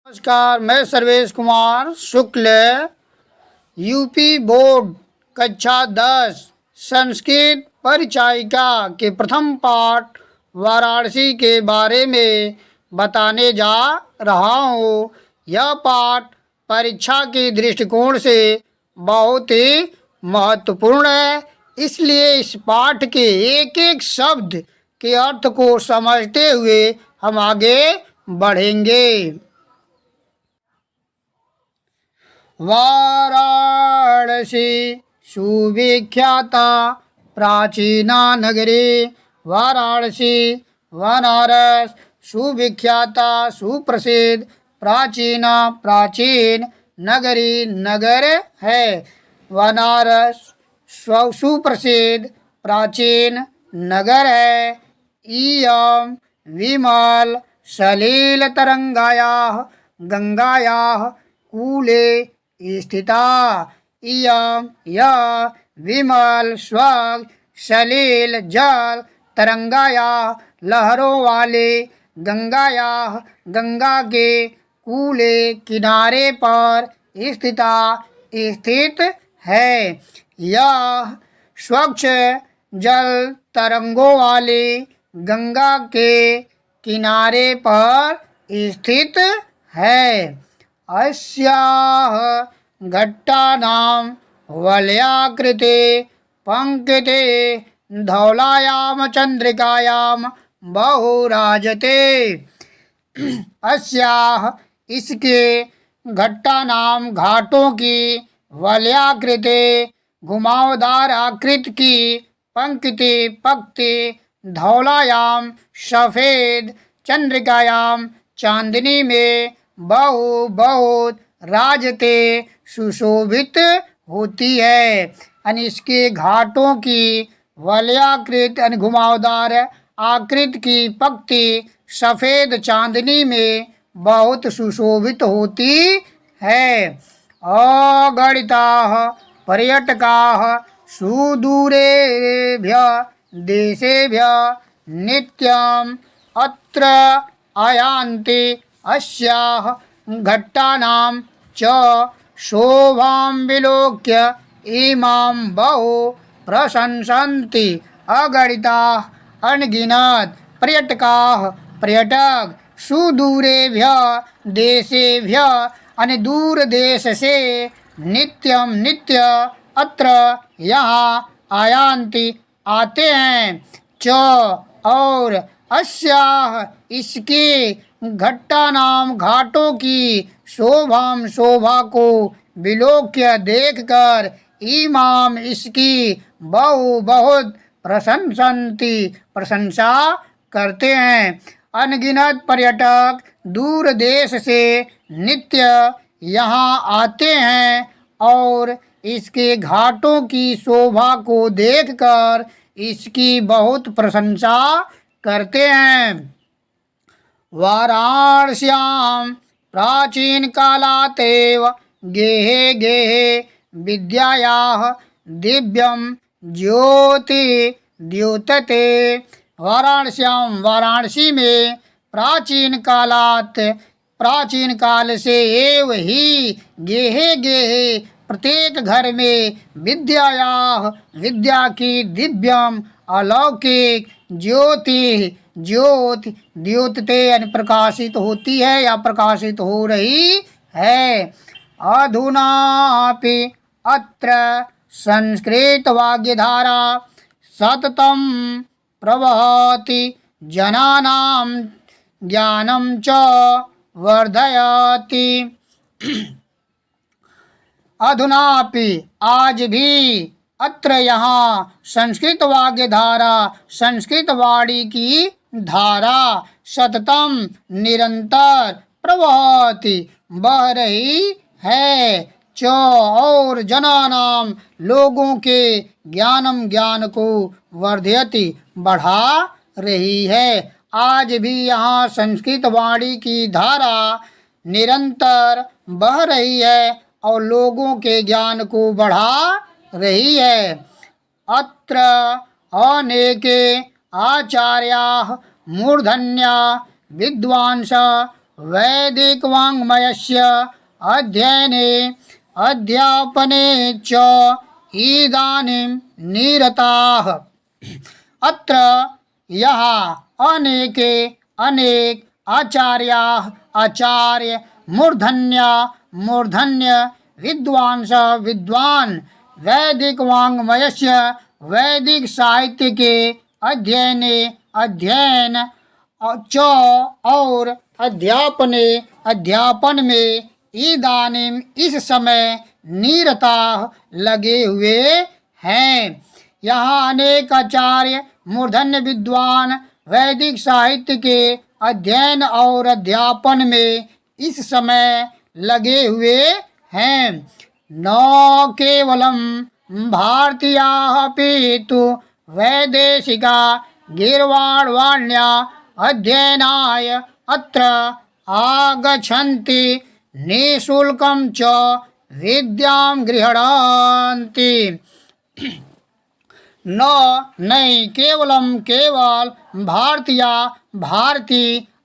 नमस्कार, मैं Sarvesh Kumar Shukla, UP board कक्षा 10 संस्कृत परिचायिका के प्रथम पाठ वाराणसी के बारे में बताने जा रहा हूँ। यह पाठ परीक्षा के दृष्टिकोण से बहुत ही महत्वपूर्ण है, इसलिए इस पाठ के एक एक शब्द के अर्थ को समझते हुए हम आगे बढ़ेंगे। वाराणसी सुविख्याता प्राचीना नगरी। वाराणसी बनारस सुविख्याता सुप्रसिद्ध प्राचीन नगरी नगर है। बनारस सुप्रसिद्ध प्राचीन नगर है। इयं विमल सलिल तरंगायाः गंगायाः कूले स्थिता। इयं यह विमल स्वच्छ सलिल जल तरंगायाः लहरों वाले गंगा के कूले किनारे पर स्थित है। यह स्वच्छ जल तरंगों वाले गंगा के किनारे पर स्थित है। अस्याः घट्टानां वलयाकृते पंक्ते धौलायां चंद्रिकायां बहुराजते। अस्याः इसके घट्टानां घाटों की वलयाकृते घुमावदार आकृति की पंक्ति धौलायाम सफेद चंद्रिकायाम चांदनी में बहुत राजते सुशोभित होती है। यानी इसके घाटों की वलयाकृत घुमावदार आकृति की पंक्ति सफेद चांदनी में बहुत सुशोभित होती है। अगणिताः पर्यटकाः सुदूरेभ्यः देशेभ्यः नित्यम् अत्र आयान्ति। अस्याः घट्टानां च शोभां विलोक्य इमां बहु प्रशंसन्ति। अगणिताः अनगिनत पर्यटक सुदूरेभ्यः देशेभ्यः दूर देश से नित्य अत्र यहाँ आयान्ति आते हैं। च और अस्याः इसके घट्टानाम घाटों की शोभा को विलोक्य देखकर इमाम इसकी बहुत प्रशंसा करते हैं। अनगिनत पर्यटक दूर देश से नित्य यहाँ आते हैं और इसके घाटों की शोभा को देखकर इसकी बहुत प्रशंसा करते हैं। वाराणस्यां प्राचीन कालातेव गेहे विद्यायाः दिव्यं ज्योति द्योतते। वाराणसी में प्राचीन काल से एव ही गेहे प्रत्येक घर में विद्या की दिव्यम अलौकिक ज्योति द्योतते प्रकाशित होती है या प्रकाशित हो रही है। अधुनापि अत्र संस्कृत वाग्धारा सततं प्रवहति जनानां ज्ञानं च वर्धयति। अधुनापि आज भी अत्र यहाँ संस्कृत वाग्धारा संस्कृत वाणी की धारा सततम निरंतर प्रवहति बह रही है। च और जनानाम लोगों के ज्ञान को वर्धयति बढ़ा रही है। आज भी यहाँ संस्कृत वाणी की धारा निरंतर बह रही है और लोगों के ज्ञान को बढ़ा रही है। अत्र अनेके आचार्याः मूर्धन्या विद्वांस वैदिक वाङ्मयस्य अध्ययने अध्यापने च इदानीं निरताः। अत्र यः अनेके अनेक आचार्याः आचार्य मूर्धन्य विद्वांस विद्वान वैदिक वाङ्मयस्य वैदिक साहित्य के अध्ययन च और अध्यापन में इदानीम इस समय निरता लगे हुए हैं। यहाँ अनेक आचार्य मूर्धन्य विद्वान वैदिक साहित्य के अध्ययन और अध्यापन में इस समय लगे हुए हैं। न केवलं भारतीयाः अपितु वैदेशिका गीर्वाणवाण्या अध्ययनाय अत्र आगच्छन्ति निःशुल्कं च विद्यां गृह्णन्ति। नहीं केवल भारतीय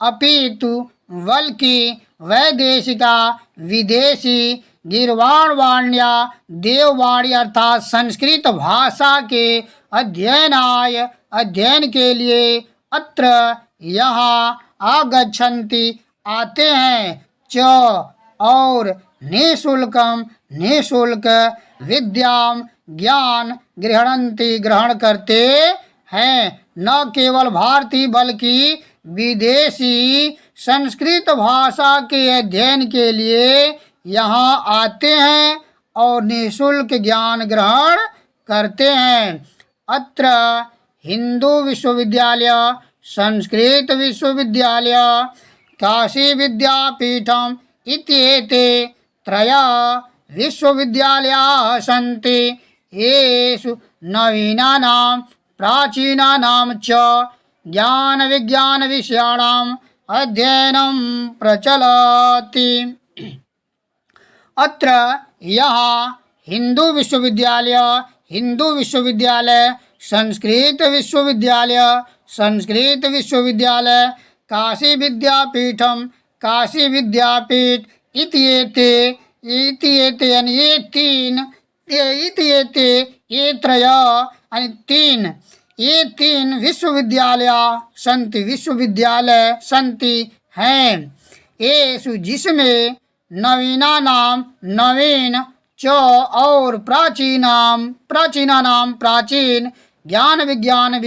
अपितु बल्कि वैदेशिका विदेशी गीर्वाणवाण्या देववाणी अर्थात संस्कृत भाषा के अध्ययन के लिए अत्र यहाँ आगच्छन्ति आते हैं च और निःशुल्क विद्याम ज्ञान गृह्णन्ति ग्रहण करते हैं। न केवल भारतीय बल्कि विदेशी संस्कृत भाषा के अध्ययन के लिए यहाँ आते हैं और निःशुल्क ज्ञान ग्रहण करते हैं। अत्र हिंदू विश्वविद्यालय, संस्कृत विश्वविद्यालय, काशी विद्यापीठम इत्येते त्रयः विश्वविद्यालयाः सन्ति। येषु नवीनानां प्राचीनानां च ज्ञान विज्ञान विषयाणाम् अध्ययनं प्रचलति। अत्र यहाँ हिंदू विश्वविद्यालय, संस्कृत विश्वविद्यालय, काशी विद्यापीठ इत्येते यानी ये तीन विश्वविद्यालय संति हैं। येषु जिसमें नवीन च और प्राचीनानाम प्राचीन ज्ञान विज्ञान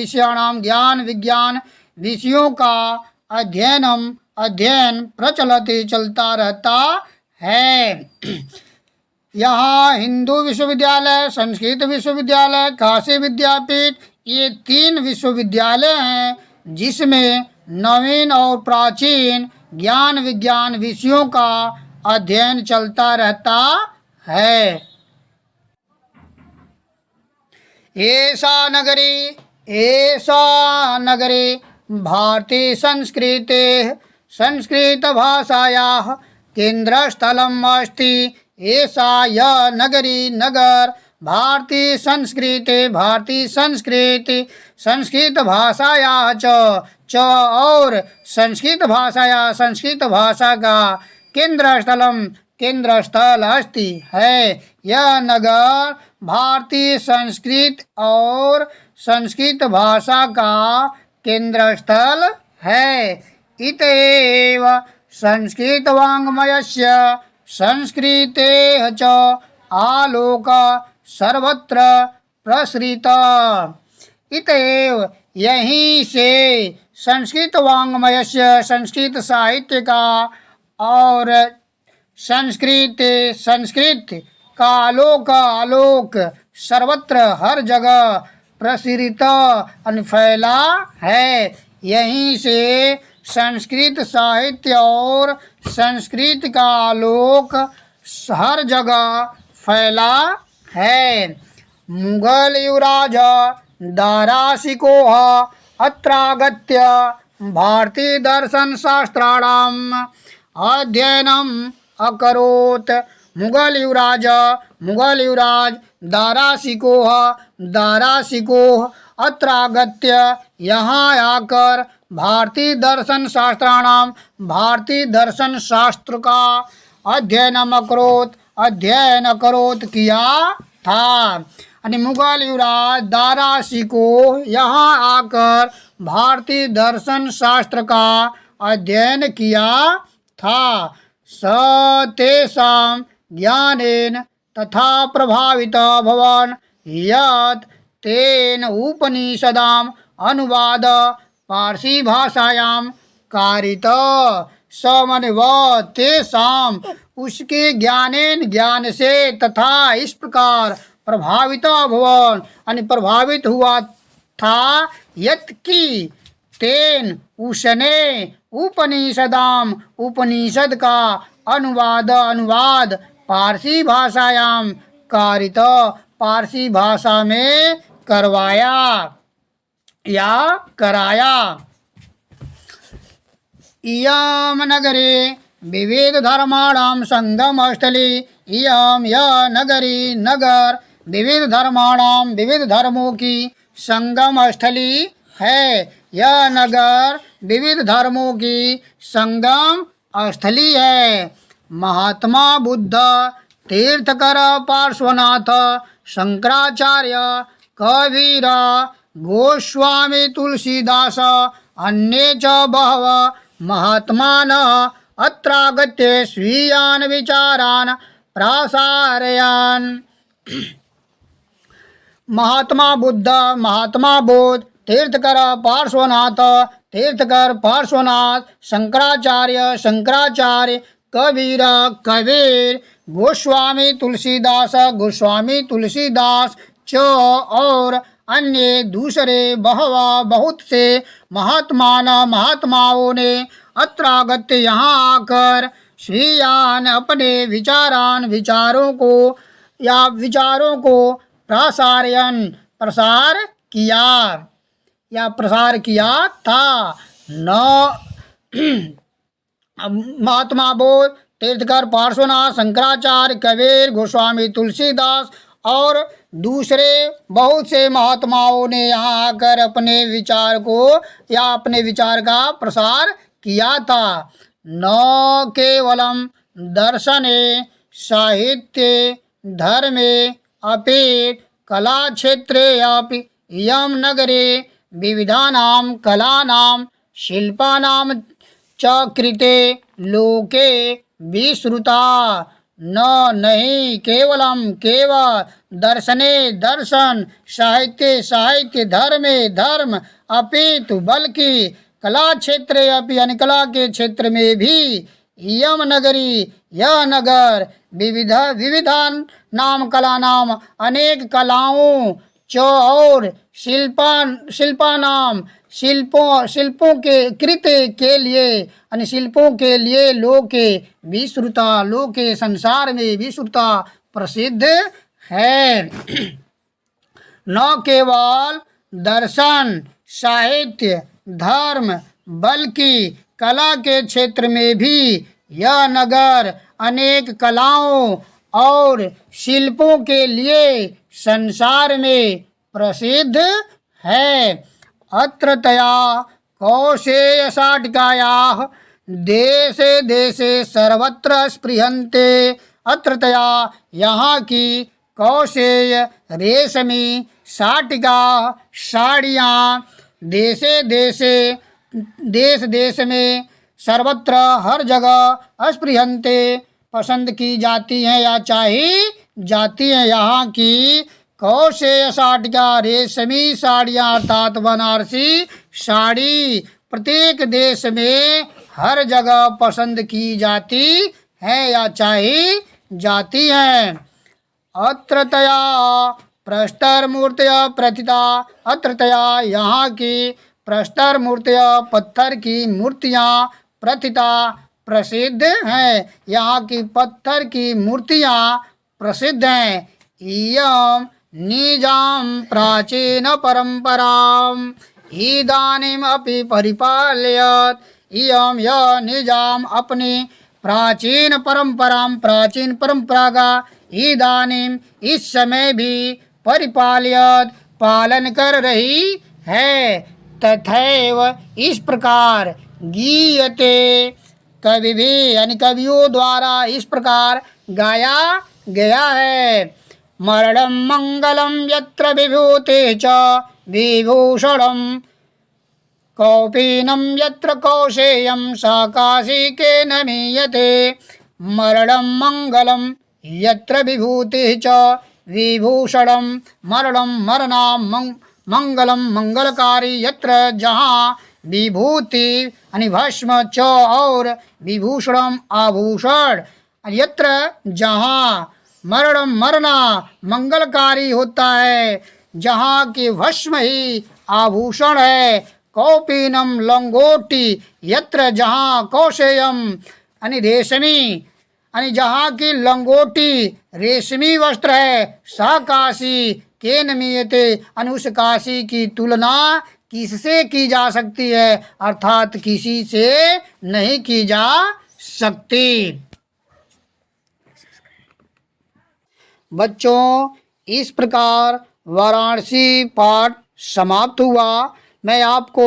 विषयों का अध्ययन प्रचलति चलता रहता है। यहाँ हिंदू विश्वविद्यालय, संस्कृत विश्वविद्यालय, काशी विद्यापीठ ये तीन विश्वविद्यालय हैं जिसमें नवीन और प्राचीन ज्ञान विज्ञान विषयों का अध्ययन चलता रहता है। एषा नगरी भारतीय संस्कृत भाषायाः केन्द्रस्थलम् अस्ति। एषा यह नगर भारतीय संस्कृत भाषायाः च और संस्कृत भाषा का केंद्र स्थल अस्ति है। यह नगर भारतीय संस्कृत और संस्कृत भाषा का केंद्र स्थल है। इतएव संस्कृत वाङ्मयस्य संस्कृतेः च आलोक सर्वत्र प्रसृत। इतएव यहीं से संस्कृत वाङ्मयस्य संस्कृत साहित्य का और संस्कृत का आलोक सर्वत्र हर जगह प्रसरित फैला है। यहीं से संस्कृत साहित्य और संस्कृत का आलोक हर जगह फैला है। मुगल युवराज दाराशिकोह अत्रागत्य भारतीय दर्शन शास्त्राणाम् अध्ययनम् अकरोत्। मुगल युवराज दाराशिकोह अत्रागत्य यहाँ आकर भारतीय दर्शन शास्त्राणाम भारतीय दर्शन शास्त्र का अध्ययन अकरोत किया था। यानी मुगल युवराज दारा शिकोह यहाँ आकर भारतीय दर्शन शास्त्र का अध्ययन किया था। स तेषां ज्ञानेन तथा प्रभावित भवन यत् तेन उपनिषदाम अनुवाद पारसी भाषायां कारित। स माने वह तेषाम उसके ज्ञान से तथा इस प्रकार प्रभावित भवन यानी प्रभावित हुआ था यत् की तेन उसने उपनिषदाम उपनिषद का अनुवाद पारसी भाषायाम कारित पारसी भाषा में करवाया या कराया। इयं नगरे विविध धर्माणां संगम स्थली इयं यह नगरी नगर विविध धर्माणां विविध धर्मों की संगम स्थली है। यह नगर विविध धर्मों की संगम स्थली है। महात्मा बुद्ध तीर्थकर पार्श्वनाथ शंकराचार्य कबीर गोस्वामी तुलसीदास अन्ये च बहव महात्मानः अत्रागत्य स्वीयान् विचारान् प्रासारयन्। महात्मा बुद्ध तीर्थकर पार्श्वनाथ शंकराचार्य कबीर गोस्वामी तुलसीदास च और अन्य दूसरे बहुत से महात्माओं ने अत्रागत्य यहाँ आकर स्वीयान अपने विचारों को प्रसार किया था। महात्मा बुद्ध तीर्थकर पार्श्वनाथ शंकराचार्य कबीर गोस्वामी तुलसीदास और दूसरे बहुत से महात्माओं ने यहाँ आकर अपने विचार का प्रसार किया था। न केवलम दर्शने साहित्ये धर्मे अपि कला क्षेत्रे अपि इयं नगरे विविधानां कलानां शिल्पानां च कृते लोके विश्रुता। नहीं केवल दर्शन साहित्य धर्म अपितु बल्कि कला क्षेत्र यानी कला के क्षेत्र में भी इयम नगरी यह नगर विविधान नाम कला नाम अनेक कलाओं च और शिल्पों के कृत्य के लिए यानी शिल्पों के लिए लोके संसार में विश्रुता प्रसिद्ध है। न केवल दर्शन साहित्य धर्म बल्कि कला के क्षेत्र में भी यह नगर अनेक कलाओं और शिल्पों के लिए संसार में प्रसिद्ध है। अत्रतया कौशेय शाटिकायाः देशे देशे सर्वत्र स्पृहन्ते। अत्रतया यहाँ की कौशेय रेशमी साड़ियाँ देश में सर्वत्र हर जगह स्पृहन्ते पसंद की जाती हैं या चाही जाती हैं। यहाँ की कौशेय साटिका रेशमी साड़ियाँ अर्थात बनारसी साड़ी प्रत्येक देश में हर जगह पसंद की जाती है या चाही जाती हैं। अत्रतया प्रस्तर मूर्तियाँ प्रथिता। अत्रतया यहाँ की प्रस्तर मूर्तियाँ पत्थर की मूर्तियाँ प्रथिता प्रसिद्ध हैं। यहाँ की पत्थर की मूर्तियाँ प्रसिद्ध हैं। इयं निजां प्राचीन परंपराम् इदानीम् अपि परिपालयत्। इयं यह निजाम अपनी प्राचीन परंपरा का इदानीम इस समय भी पालन कर रही है। तथैव इस प्रकार गीयते कवि भी यानी कवियों द्वारा इस प्रकार गाया गया है। मरणं मंगलम यत्र विभूतिः च विभूषणं कौपीनं यत्र कौशेयं स काशिकेन मीयते। मरणं मंगलम यत्र विभूतिः च विभूषणं मरणं मरना मंगलम मंगलकारी यत्र जहाँ विभूति यानी भस्म च और विभूषणम आभूषण यत्र जहाँ मरणम मरना मंगलकारी होता है जहाँ की भस्म ही आभूषण है। कौपीनम लंगोटी यत्र जहाँ कौशेयम यानी रेशमी यानी जहाँ की लंगोटी रेशमी वस्त्र है। सा काशी केन मीयते यानी उस काशी की तुलना किससे की जा सकती है अर्थात किसी से नहीं की जा सकती। बच्चों इस प्रकार वाराणसी पाठ समाप्त हुआ। मैं आपको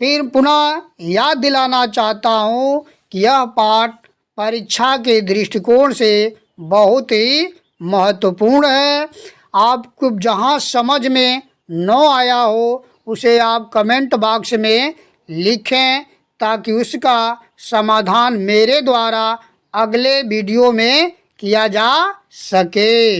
फिर पुनः याद दिलाना चाहता हूँ कि यह पाठ परीक्षा के दृष्टिकोण से बहुत ही महत्वपूर्ण है। आपको जहाँ समझ में न आया हो उसे आप कमेंट बॉक्स में लिखें ताकि उसका समाधान मेरे द्वारा अगले वीडियो में किया जा सके।